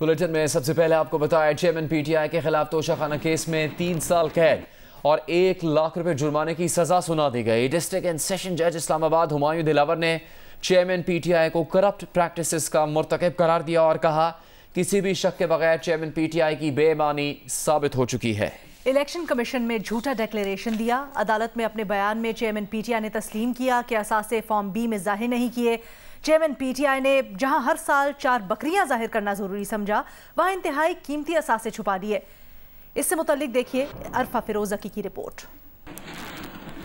Bulletin में सबसे पहले आपको बताया, चेयरमैन पीटीआई के खिलाफ तोशाखाना केस में 3 साल कैद और 1 लाख रुपए जुर्माने की सजा सुना दी गई। डिस्ट्रिक्ट एंड सेशन जज इस्लामाबाद हुमायूं दिलावर ने चेयरमैन पीटीआई को करप्ट प्रैक्टिसेस का मुर्तकब करार दिया और कहा, किसी भी शक के बगैर चेयरमैन पीटीआई की बेईमानी साबित हो चुकी है। इलेक्शन कमीशन में झूठा डिक्लेरेशन दिया। अदालत में अपने बयान में चेयरमैन पीटीआई ने तस्लीम किया कि असासे फॉर्म बी में जाहिर नहीं किए। चेयरमैन पीटीआई ने जहां हर साल 4 बकरियां जाहिर करना जरूरी समझा, वहां इंतहाई कीमती असासे छुपा दिए। इससे मुताल्लिक देखिए अरफा फिरोज की रिपोर्ट।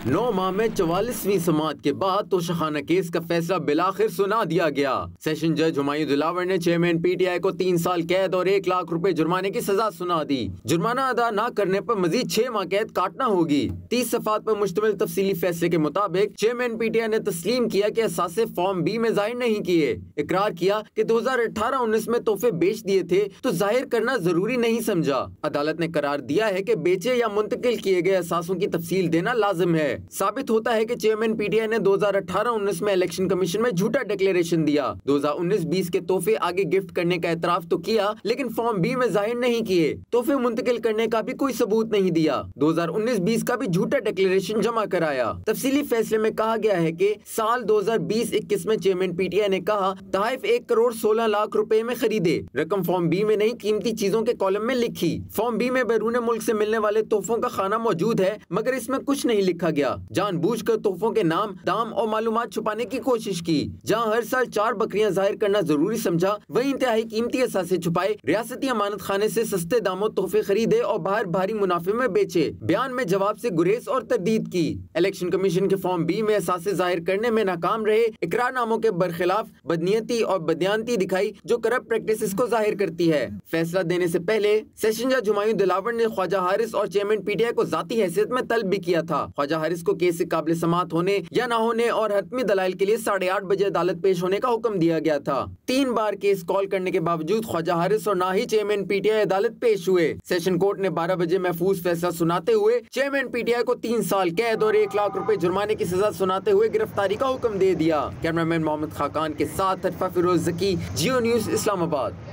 9 माह में 44वीं समाअत के बाद तोशाखाना केस का फैसला बिलाखिर सुना दिया गया। सेशन जज हुमायूं दिलावर ने चेयरमैन पीटीआई को 3 साल कैद और 1 लाख रुपए जुर्माने की सजा सुना दी। जुर्माना अदा न करने पर मजीद 6 माह कैद काटना होगी। 30 सफ़ात पर मुश्तमिल तफसीली फैसले के मुताबिक चेयरमैन पीटीआई ने तस्लीम किया कि असासे फॉर्म बी में जाहिर नहीं किए। इकरार किया कि 2018-19 में तोहफे बेच दिए थे तो जाहिर करना जरूरी नहीं समझा। अदालत ने करार दिया है कि बेचे या मुंतकिल किए गए असासों की तफसील देना लाजिम है। साबित होता है कि चेयरमैन पीटीआई ने 2018-19 में इलेक्शन कमीशन में झूठा डिक्लेरेशन दिया। 2019-20 के तोहफे आगे गिफ्ट करने का एतराफ तो किया, लेकिन फॉर्म बी में जाहिर नहीं किए। तोहफे मुंतकिल करने का भी कोई सबूत नहीं दिया। 2019-20 का भी झूठा डिक्लेरेशन जमा कराया। तफसीली फैसले में कहा गया है कि साल 2020-21 में चेयरमैन पीटीआई ने कहा, तहफ 1 करोड़ 16 लाख रुपए में खरीदे। रकम फॉर्म बी में नहीं, कीमती चीजों के कॉलम में लिखी। फॉर्म बी में बैरून मुल्क से मिलने वाले तोहफों का खाना मौजूद है, मगर इसमें कुछ नहीं लिखा गया। जानबूझकर तोहफों के नाम, दाम और मालूमात छुपाने की कोशिश की। जहां हर साल 4 बकरियां जाहिर करना जरूरी समझा, वहीं इंतहाई कीमती असासे छुपाए, रियासती अमानत खाने से सस्ते दामों तोहफे खरीदे और बाहर भारी मुनाफे में बेचे। बयान में जवाब से गुरेज और तरदीद की। इलेक्शन कमीशन के फॉर्म बी में असासे जाहिर करने में नाकाम रहे। इकरारनामों के बरखिलाफ बदनीयती और बदयांती दिखाई, जो करप्ट प्रैक्टिसेस को जाहिर करती है। फैसला देने से पहले सेशन जज हुमायूं दिलावर ने ख्वाजा हारिस और चेयरमैन पीटीआई को जाती हैसियत में तलब भी किया था। ख्वाजा हारिस को केस से काबिल समाअत होने या न होने और हतमी दलाइल के लिए 8:30 बजे अदालत पेश होने का हुक्म दिया गया था। 3 बार केस कॉल करने के बावजूद ख्वाजा हारिस और ना ही चेयरमैन पीटीआई अदालत पेश हुए। सेशन कोर्ट ने 12 बजे महफूज फैसला सुनाते हुए चेयरमैन पीटीआई को 3 साल कैद और 1 लाख रुपए जुर्माने की सजा सुनाते हुए गिरफ्तारी का हुक्म दे दिया। कैमरामैन मोहम्मद खाकान के साथ अरफा फिरोज जकी, जियो न्यूज इस्लामाबाद।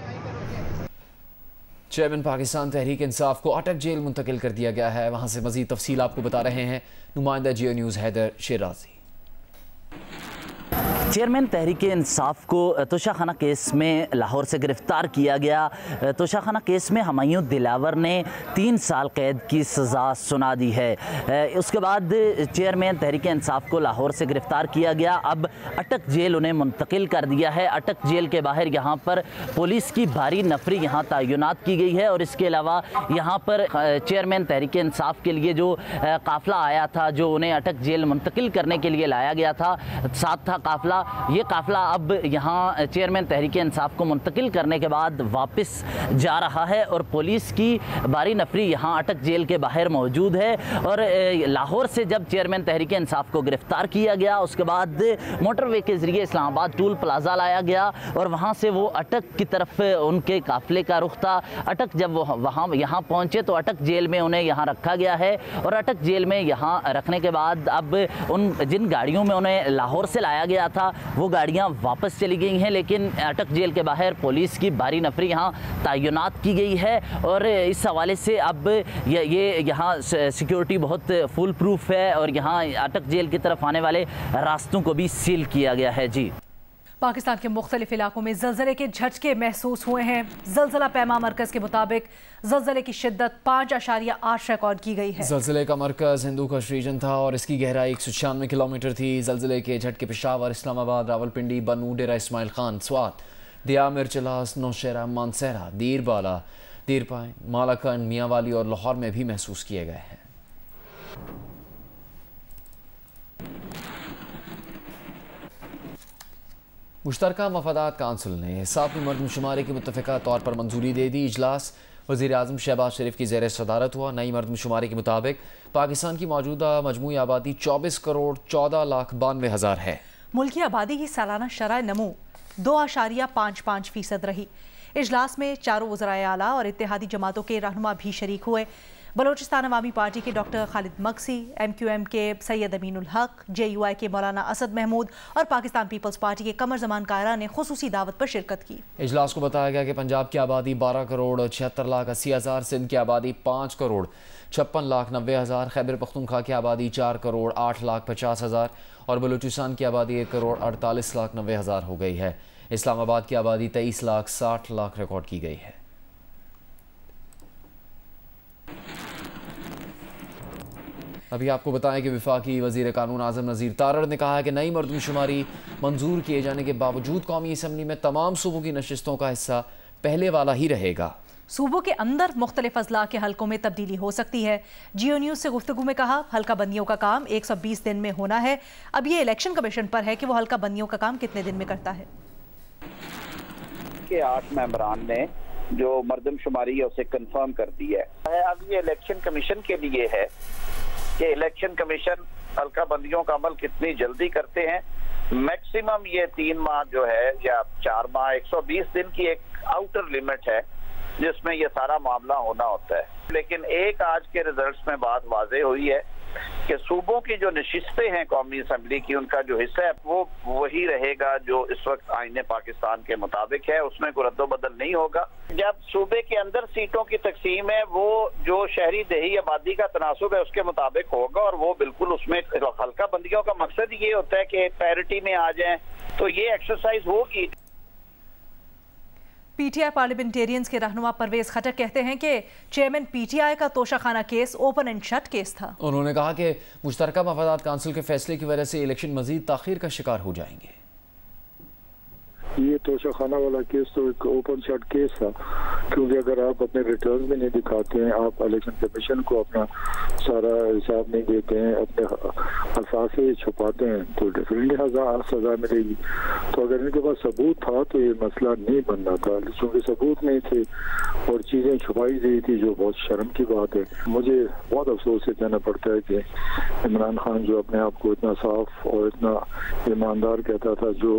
चेयरमैन पाकिस्तान तहरीक इंसाफ को अटक जेल मुंतकिल कर दिया गया है। वहां से मजीद तफसील आपको बता रहे हैं नुमाइंदा जियो न्यूज़ हैदर शिराजी। चेयरमैन तहरीक इंसाफ को तोशाखाना केस में लाहौर से गिरफ़्तार किया गया। तोशाखाना केस में हुमायूं दिलावर ने 3 साल कैद की सज़ा सुना दी है। उसके बाद चेयरमैन तहरीक इंसाफ को लाहौर से गिरफ़्तार किया गया। अब अटक जेल उन्हें मुंतकिल कर दिया है। अटक जेल के बाहर यहाँ पर पुलिस की भारी नफरी यहाँ तैनात की गई है और इसके अलावा यहाँ पर चेयरमैन तहरीक इंसाफ के लिए जो काफ़िला आया था, जो उन्हें अटक जेल मुंतकिल करने के लिए लाया गया था, साथ था काफ़िला। ये काफ़िला अब यहाँ चेयरमैन तहरीक इंसाफ को मुंतकिल करने के बाद वापस जा रहा है और पुलिस की भारी नफरी यहाँ अटक जेल के बाहर मौजूद है। और लाहौर से जब चेयरमैन तहरीक इंसाफ को गिरफ़्तार किया गया, उसके बाद मोटरवे के ज़रिए इस्लामाबाद टूल प्लाजा लाया गया और वहाँ से वो अटक की तरफ उनके काफ़िले का रुख था। अटक जब वो वहाँ यहाँ पहुँचे तो अटक जेल में उन्हें यहाँ रखा गया है और अटक जेल में यहाँ रखने के बाद अब उन जिन गाड़ियों में उन्हें लाहौर से लाया गया था वो गाड़ियां वापस चली गई हैं, लेकिन अटक जेल के बाहर पुलिस की भारी नफरी यहाँ तैनात की गई है और इस हवाले से अब ये यहाँ सिक्योरिटी बहुत फुल प्रूफ है और यहाँ अटक जेल की तरफ आने वाले रास्तों को भी सील किया गया है। जी, पाकिस्तान के मुख्तलिफ इलाकों में ज़लज़ले के झटके महसूस हुए हैं। ज़लज़ला पैमा मरकज़ के मुताबिक ज़लज़ले की शिद्दत 5.8 रिकॉर्ड की गई है। ज़लज़ले का मरकज़ हिंदू कश रीजन था और इसकी गहराई 196 किलोमीटर थी। ज़लज़ले के झटके पेशावर, इस्लामाबाद, रावलपिंडी, बनू, डेरा इस्माइल खान, स्वात, दिया, मिर्चलास, नौशहरा, मानसहरा, दीरबाला, दीरपाई, मालाकंड, मियांवाली और लाहौर में भी महसूस किए गए हैं। मुश्तरका मफादात काउंसिल ने 7वीं मरदमशुमारी की मुत्तफ़िका तौर पर मंजूरी दे दी। इजलास वज़ीर आज़म शहबाज शरीफ की ज़ेर सदारत हुआ। नई मरदमशुमारी के मुताबिक पाकिस्तान की मौजूदा मजमूई आबादी 24 करोड़ 14 लाख 92 हज़ार है। मुल्की आबादी की सालाना शरह नमू 2.55% रही। इजलास में चारों वज़राए आला और इत्तेहादी जमातों के रहनुमा भी शरीक हुए। बलोचिस्तान अवामी पार्टी के डॉक्टर खालिद मक्सी, MQM के सैयद अमीनुल हक, JUI के मौलाना असद महमूद और पाकिस्तान पीपल्स पार्टी के कमर जमान कायरा ने खुसूसी दावत पर शिरकत की। इजलास को बताया गया कि पंजाब की आबादी 12 करोड़ 76,80,000, सिंध की आबादी 5 करोड़ 56,90,000, खैबर पख्तूनख्वा की आबादी 4 करोड़ 8,50,000 और बलूचिस्तान की आबादी 1 करोड़ 48,90,000 हो गई है। इस्लामाबाद की आबादी 23,60,00,000 रिकॉर्ड की गई है। अभी आपको बताएं कि वफाकी वज़ीर कानून आज़म नज़ीर तारड़ ने कहा है कि नई मरदमशुमारी मंजूर किए जाने के बावजूद कौमी असम्बली में तमाम सूबों की नशिस्तों का हिस्सा पहले वाला ही रहेगा। सूबों के अंदर मुख्तलिफ अजला के हल्कों में तब्दीली हो सकती है। जियो न्यूज़ से गुफ्तगू में कहा, हल्का बंदियों का काम 120 दिन में होना है। अब ये इलेक्शन कमीशन पर है कि वो हल्का बंदियों का काम कितने दिन में करता है। 8 मेंबरान ने जो मरदमशुमारी है उसे कंफर्म कर दिया है। अब ये इलेक्शन कमीशन के लिए है कि इलेक्शन कमीशन हल्का बंदियों का अमल कितनी जल्दी करते हैं। मैक्सिमम ये 3 माह जो है या 4 माह, 120 दिन की एक आउटर लिमिट है जिसमें ये सारा मामला होना होता है। लेकिन एक आज के रिजल्ट्स में बात वाज़ेह हुई है कि सूबों की जो नशिस्तें हैं कौमी असम्बली की, उनका जो हिस्सा है वो वही रहेगा जो इस वक्त आईने पाकिस्तान के मुताबिक है, उसमें कोई रद्दोबदल नहीं होगा। जब सूबे के अंदर सीटों की तकसीम है वो जो शहरी देही आबादी का तनासुब है उसके मुताबिक होगा और वो बिल्कुल उसमें हल्का बंदियों का मकसद ये होता है कि पैरिटी में आ जाए, तो ये एक्सरसाइज होगी। PTI पार्लियामेंटेरियंस के रहनुमा परवेज खटक कहते हैं कि चेयरमैन PTI का Toshakhana case open and shut case था। उन्होंने कहा कि मुश्तरका मफादात काउंसिल के फैसले की वजह से इलेक्शन मजीद ताखीर का शिकार हो जाएंगे। ये तोशाखाना वाला केस तो एक ओपन शट केस था, क्योंकि अगर आप अपने रिटर्न भी नहीं दिखाते हैं, आप इलेक्शन कमीशन को अपना सारा हिसाब नहीं देते हैं, अपने असासे छुपाते हैं, तो डेफिनेटली सजा मिलेगी। तो अगर इनके पास सबूत था तो ये मसला नहीं बनना था, क्योंकि सबूत नहीं थे और चीज़ें छुपाई गई थी, जो बहुत शर्म की बात है। मुझे बहुत अफसोस से कहना पड़ता है कि इमरान खान जो अपने आप को इतना साफ और इतना ईमानदार कहता था, जो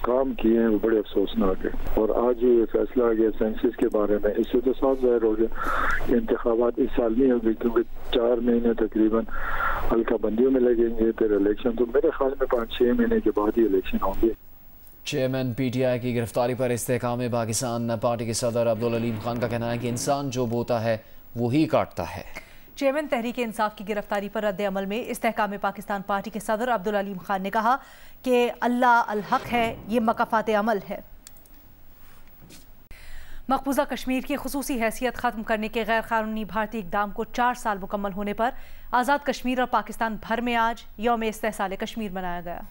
काम किए हैं बड़े अफसोसनाक है। और आज जो ये फैसला आ गया सेंसस के बारे में, इससे तो साफ जाहिर हो गया कि इंतखाबात इस साल नहीं होगी, क्योंकि 4 महीने तकरीबन हल्का बंदियों में लगेंगे, फिर इलेक्शन तो मेरे ख्याल में 5-6 महीने के बाद ही इलेक्शन होंगे। चेयरमैन PTI की गिरफ्तारी पर इस्तेहकाम पाकिस्तान पार्टी के सदर अब्दुल अलीम खान का कहना है कि इंसान जो बोता है वो ही काटता है। चेयरमैन तहरीक इंसाफ की गिरफ्तारी पर रद्द अमल में इस्तेहकाम पाकिस्तान पार्टी के सदर अब्दुल अलीम खान ने कहा कि अल्लाह अल हक है, ये मकाफात अमल है। मकबूजा कश्मीर की खुसूसी हैसियत ख़त्म करने के गैर कानूनी भारतीय इक़दाम को 4 साल मुकम्मल होने पर आज़ाद कश्मीर और पाकिस्तान भर में आज यौम इस्तेहसाल कश्मीर मनाया गया।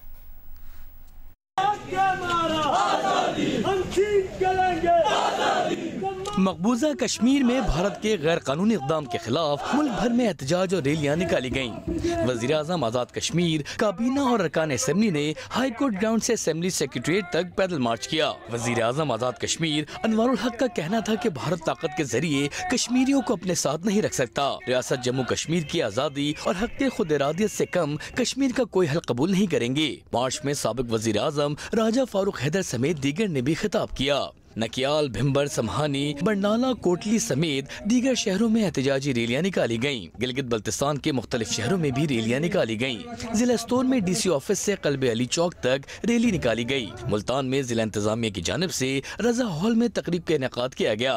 मकबूजा कश्मीर में भारत के गैर कानूनी इक़दाम के खिलाफ मुल्क भर में एहतजाज और रैलियां निकाली गयीं। वज़ीर आज़म आज़ाद कश्मीर, काबीना और अरकान असेंबली ने हाई कोर्ट ग्राउंड से असेंबली सेक्रेटरीट तक पैदल मार्च किया। वज़ीर आज़म आज़ाद कश्मीर अनवारुल हक का कहना था कि भारत ताकत के जरिए कश्मीरियों को अपने साथ नहीं रख सकता। रियासत जम्मू कश्मीर की आज़ादी और हक के खुद इरादियत से कम कश्मीर का कोई हल कबूल नहीं करेंगे। मार्च में साबिक वज़ीर आज़म राजा फारूक हैदर समेत दीगर ने भी खिताब किया। नकियाल, भिम्बर, समहानी, बरनाला, कोटली समेत दीगर शहरों में एहतजाजी रैलियां निकाली गयीं। गिलगित बल्तिस्तान के मुख्तलिफ शहरों में भी रैलियां निकाली गयीं। जिला स्टोर में DC ऑफिस से कल्बे अली चौक तक रैली निकाली गई। मुल्तान में जिला इंतजामिया की जानिब से रजा हॉल में तकरीब का इनेकाद किया गया।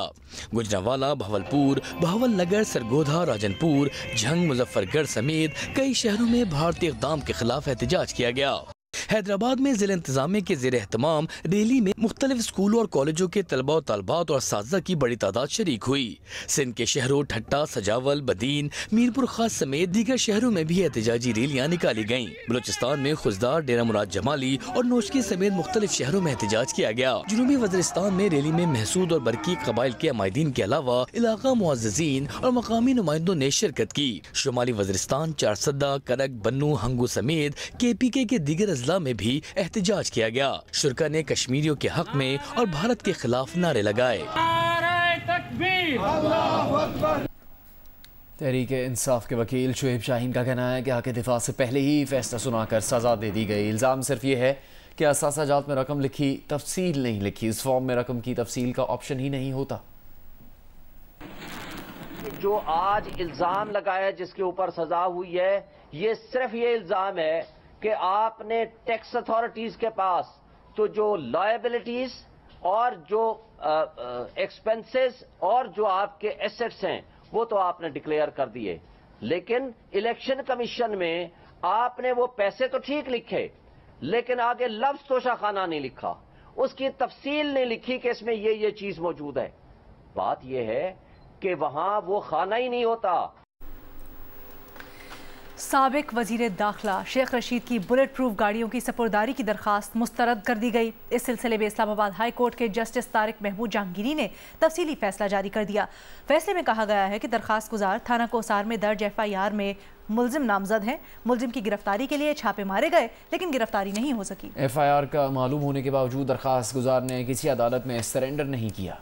गुजरांवाला, भावलपुर, भावल नगर, सरगोधा, राजनपुर, झंग, मुजफ्फरगढ़ समेत कई शहरों में भारतीय इक़दाम के खिलाफ एहतजाज किया गया। हैदराबाद में जिला इंतजामिया के ज़ेर एहतमाम रैली में मुख्तलिफ स्कूलों और कॉलेजों के तलबा और तालबात और साज़ा की बड़ी तादाद शरीक हुई। सिंध के शहरों ठट्टा, सजावल, बदीन, मीरपुर खास समेत दीगर शहरों में भी एहतजाजी रैलियां निकाली गयीं। बलूचिस्तान में खुजदार, डेरा मुराद जमाली और नोशकी समेत मुख्तलिफ शहरों में एहतजाज किया गया। जनूबी वज़ीरिस्तान में रैली में महसूद और बरकी कबाइल के अमायदीन के अलावा इलाका मुअज़्ज़िज़ीन और मकामी नुमाइंदों ने शिरकत की। शुमाली वज़ीरिस्तान, चारसद्दा, करक, बन्नू, हंगू समेत KPK के दीगर अजला में भी एहतजाज किया गया। शुरका ने कश्मीरियों के हक में और भारत के खिलाफ नारे लगाए। तहरीक इंसाफ के वकील शुएब शाहीन का कहना है कि हक दिफा से पहले ही फैसला सुनाकर सजा दे दी गई। इल्ज़ाम सिर्फ ये है कि असासाजात में रकम लिखी, तफसील नहीं लिखी। इस फॉर्म में रकम की तफसील का ऑप्शन ही नहीं होता। जो आज इल्जाम लगाया जिसके ऊपर सजा हुई है, ये सिर्फ ये इल्जाम है कि आपने टैक्स अथॉरिटीज के पास तो जो लायबिलिटीज और जो एक्सपेंसेस और जो आपके एसेट्स हैं वो तो आपने डिक्लेयर कर दिए, लेकिन इलेक्शन कमीशन में आपने वो पैसे तो ठीक लिखे लेकिन आगे लफ्ज तोशाखाना नहीं लिखा, उसकी तफसील नहीं लिखी कि इसमें ये चीज मौजूद है। बात यह है कि वहां वो खाना ही नहीं होता। साबिक वजीर दाखिला शेख रशीद की बुलेट प्रूफ गाड़ियों की सपुर्दारी की दरखास्त मुस्तरद कर दी गई। इस सिलसिले में इस्लामाबाद हाई कोर्ट के जस्टिस तारिक महमूद जहांगीरी ने तफसीली फैसला जारी कर दिया। फैसले में कहा गया है कि दरखास्त गुजार थाना कोसार में दर्ज FIR में मुलजिम नामजद हैं। मुलजिम की गिरफ्तारी के लिए छापे मारे गए लेकिन गिरफ्तारी नहीं हो सकी। FIR का मालूम होने के बावजूद दरखास्त गुजार ने किसी अदालत में सरेंडर नहीं किया।